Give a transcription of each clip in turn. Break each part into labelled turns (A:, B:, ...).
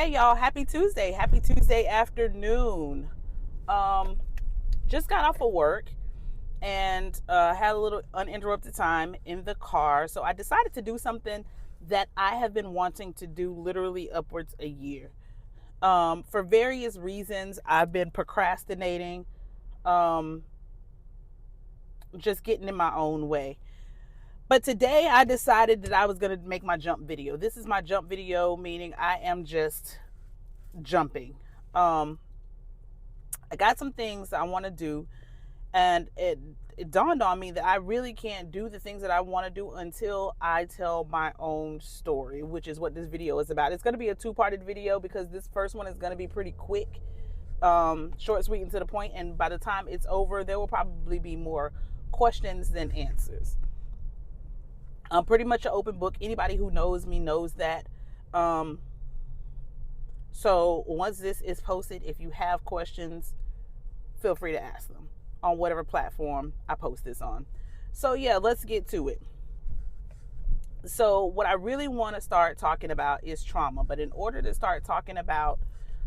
A: Hey y'all, happy Tuesday. Happy Tuesday afternoon. Um just got off of work and had a little uninterrupted time in the car. So I decided to do something that I have been wanting to do literally upwards a year. For various reasons, I've been procrastinating, um, just getting in my own way. But today I decided that I was going to make my jump video. This is my jump video, meaning I am just jumping. Um, I got some things I want to do, and it dawned on me that I really can't do the things that I want to do until I tell my own story, which is what this video is about. It's going to be a two-parted video because this first one is going to be pretty quick, short, sweet, and to the point. And by the time it's over, there will probably be more questions than answers. I'm pretty much an open book. Anybody who knows me knows that. Um, so once this is posted, if you have questions, feel free to ask them on whatever platform I post this on. So yeah, let's get to it. So what I really want to start talking about is trauma. But in order to start talking about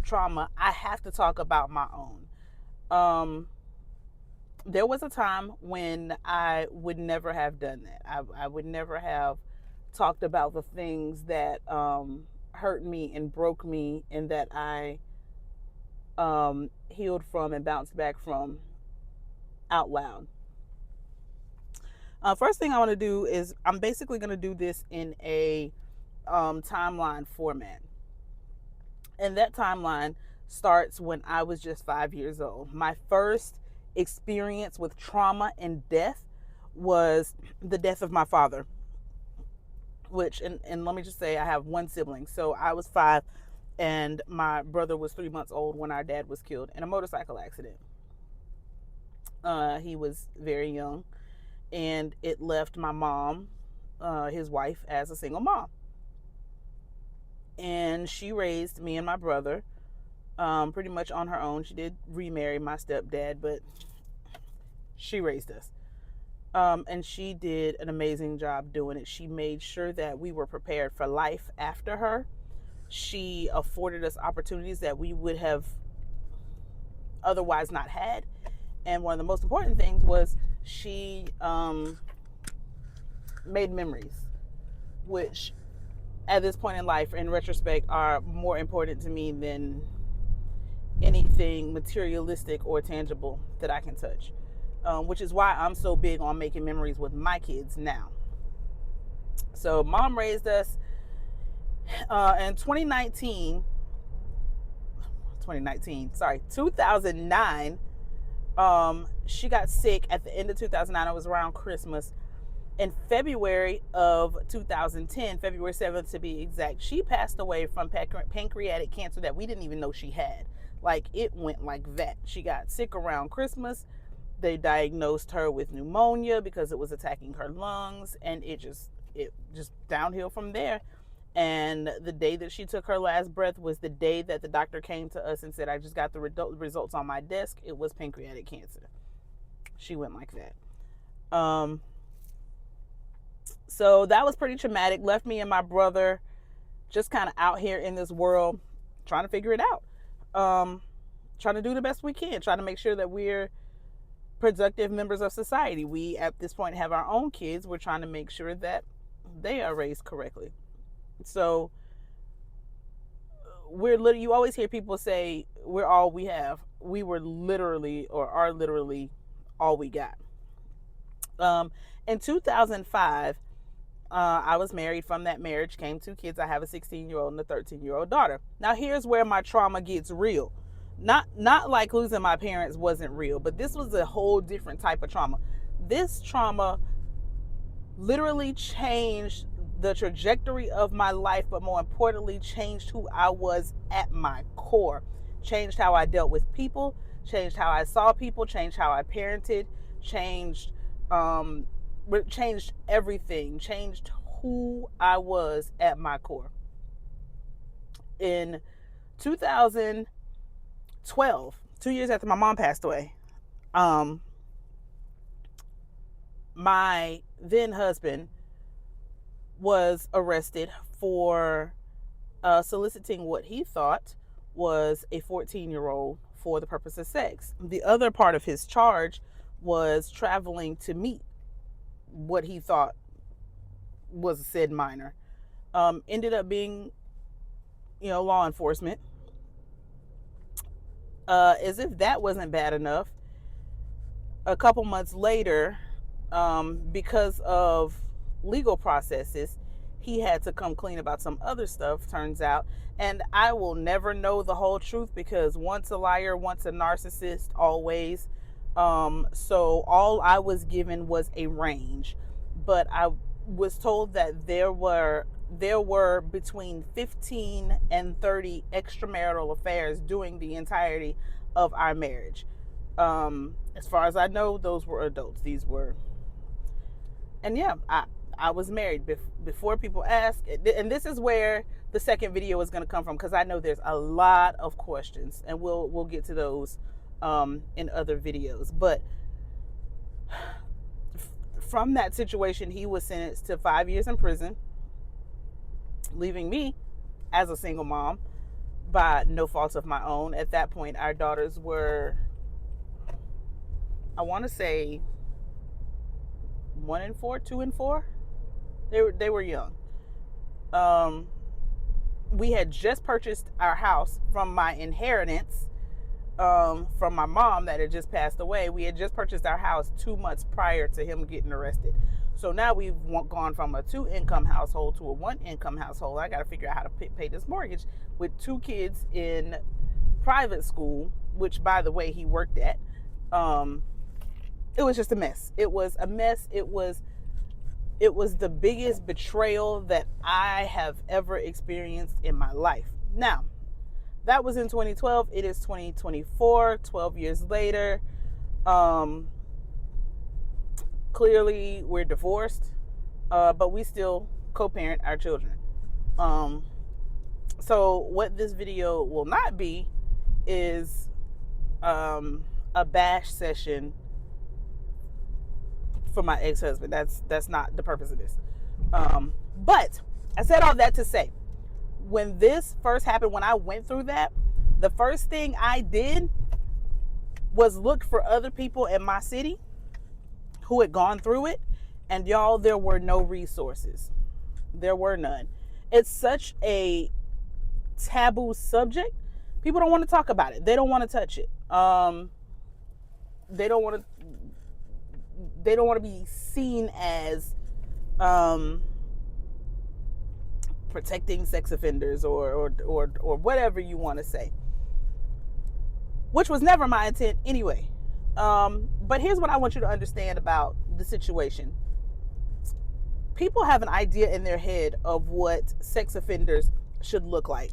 A: trauma, I have to talk about my own. There was a time when I would never have done that. I would never have talked about the things that hurt me and broke me and that I healed from and bounced back from out loud. First thing I want to do is I'm basically going to do this in a timeline format. And that timeline starts when I was just 5 years old. My first experience with trauma and death was the death of my father, which, and let me just say, I have one sibling. So I was 5 and my brother was 3 months old when our dad was killed in a motorcycle accident. He was very young, and it left my mom, his wife, as a single mom. And she raised me and my brother pretty much on her own. She did remarry my stepdad, but she raised us. And she did an amazing job doing it. She made sure that we were prepared for life after her. She afforded us opportunities that we would have otherwise not had. And one of the most important things was she made memories, which at this point in life, in retrospect, are more important to me than anything materialistic or tangible that I can touch. Which is why I'm so big on making memories with my kids now. So mom raised us in 2009. She got sick at the end of 2009. It was around Christmas. In February of 2010, February 7th to be exact, she passed away from pancreatic cancer that we didn't even know she had. Like, it went like that. She got sick around Christmas. They diagnosed her with pneumonia because it was attacking her lungs, and it just downhill from there. And the day that she took her last breath was the day that the doctor came to us and said, I just got the results on my desk. It was pancreatic cancer. She went like that. So that was pretty traumatic. Left me and my brother just kind of out here in this world trying to figure it out. Trying to do the best we can, trying to make sure that we're productive members of society. We, at this point, have our own kids. We're trying to make sure that they are raised correctly. So you always hear people say we're all we have. We were literally, or are literally, all we got. In 2005, I was married. From that marriage came 2 kids. I have a 16-year-old and a 13-year-old daughter. Now here's where my trauma gets real. Not like losing my parents wasn't real, but this was a whole different type of trauma. This trauma literally changed the trajectory of my life, but more importantly, changed who I was at my core. Changed how I dealt with people, changed how I saw people, changed how I parented, changed everything, changed who I was at my core. In 2012, 2 years after my mom passed away, my then husband was arrested for soliciting what he thought was a 14-year-old for the purpose of sex. The other part of his charge was traveling to meet what he thought was a said minor. Ended up being, law enforcement. As if that wasn't bad enough, a couple months later, because of legal processes, he had to come clean about some other stuff, turns out. And I will never know the whole truth, because once a liar, once a narcissist, always. So all I was given was a range, but I was told that there were between 15 and 30 extramarital affairs during the entirety of our marriage. As far as I know, those were adults. These were, and yeah, I was married before people ask. And this is where the second video is going to come from, because I know there's a lot of questions, and we'll get to those in other videos. But from that situation, he was sentenced to 5 years in prison, leaving me as a single mom by no fault of my own. At that point, our daughters were, I want to say, 1 and 4, 2 and 4. They were young. We had just purchased our house from my inheritance from my mom that had just passed away. We had just purchased our house 2 months prior to him getting arrested. So now we've gone from a 2-income household to a 1-income household. I got to figure out how to pay this mortgage with 2 kids in private school, which, by the way, he worked at. It was just a mess. It was a mess. It was the biggest betrayal that I have ever experienced in my life. Now, that was in 2012. It is 2024, 12 years later. Clearly, we're divorced, but we still co-parent our children. So what this video will not be is a bash session for my ex-husband. That's not the purpose of this. But I said all that to say, when this first happened, when I went through that, the first thing I did was look for other people in my city who had gone through it. And y'all, there were no resources. There were none. It's such a taboo subject. People don't want to talk about it. They don't want to touch it. They don't want to be seen as protecting sex offenders or whatever you want to say, which was never my intent anyway. But here's what I want you to understand about the situation. People have an idea in their head of what sex offenders should look like.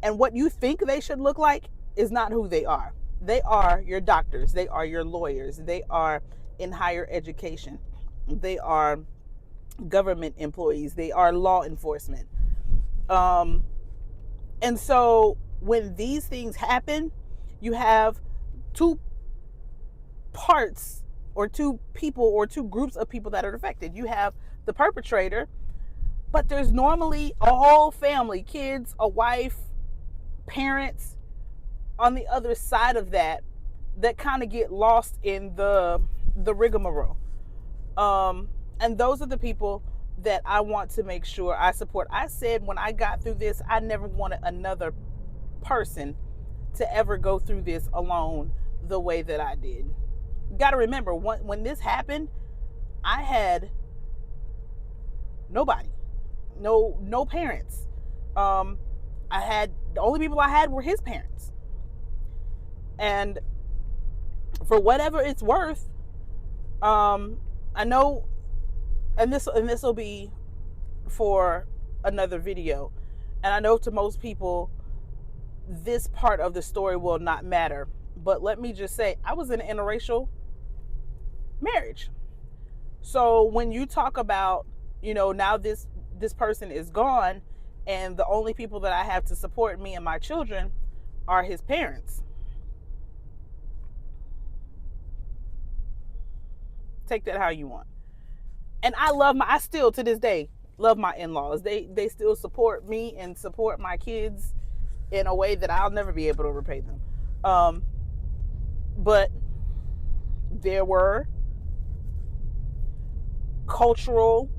A: And what you think they should look like is not who they are. They are your doctors. They are your lawyers. They are in higher education. They are government employees. They are law enforcement. And so when these things happen, you have 2 parts or 2 people or 2 groups of people that are affected. You have the perpetrator, but there's normally a whole family, kids, a wife, parents on the other side of that kind of get lost in the rigmarole. And those are the people that I want to make sure I support. I said when I got through this, I never wanted another person to ever go through this alone the way that I did. You got to remember, when this happened, I had nobody, no parents. The only people I had were his parents. And for whatever it's worth, I know, and this will be for another video, and I know to most people this part of the story will not matter, but let me just say, I was in an interracial marriage. So when you talk about, now this person is gone, and the only people that I have to support me and my children are his parents. Take that how you want. And I still to this day love my in-laws. They still support me and support my kids in a way that I'll never be able to repay them. But there were cultural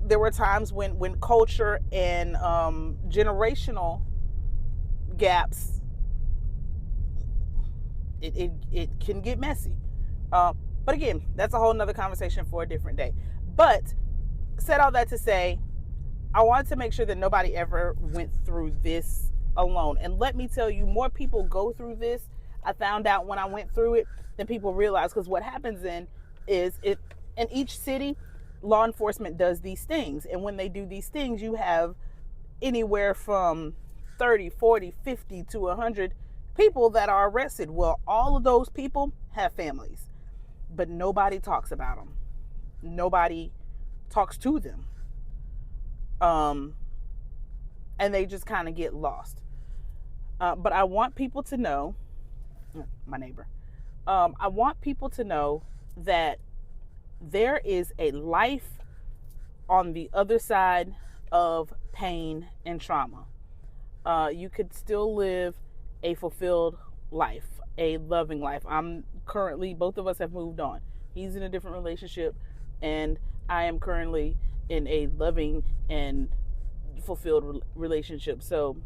A: there were times when culture and generational gaps, it can get messy. But again, that's a whole nother conversation for a different day. But said all that to say, I wanted to make sure that nobody ever went through this alone. And let me tell you, more people go through this, I found out when I went through it, than people realize. Because what happens then is, in each city, law enforcement does these things. And when they do these things, you have anywhere from 30, 40, 50 to 100 people that are arrested. Well, all of those people have families, but nobody talks about them. Nobody talks to them. And they just kind of get lost. But I want people to know, my neighbor, I want people to know that there is a life on the other side of pain and trauma. You could still live a fulfilled life, a loving life. I'm currently, both of us have moved on. He's in a different relationship, and I am currently in a loving and fulfilled relationship. So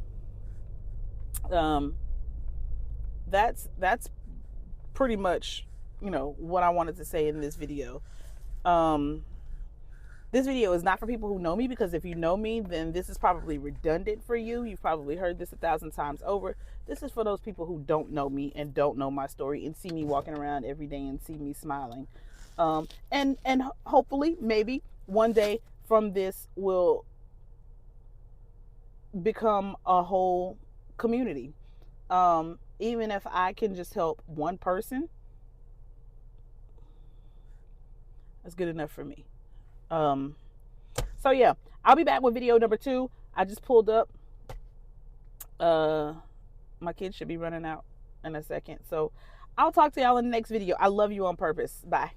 A: that's pretty much, what I wanted to say in this video. This video is not for people who know me, because if you know me, then this is probably redundant for you. You've probably heard this 1,000 times over. This is for those people who don't know me and don't know my story and see me walking around every day and see me smiling. And hopefully, maybe one day from this will become a whole community. Even if I can just help one person, that's good enough for me. So yeah, I'll be back with video number 2. I just pulled up. My kids should be running out in a second. So I'll talk to y'all in the next video. I love you on purpose. Bye.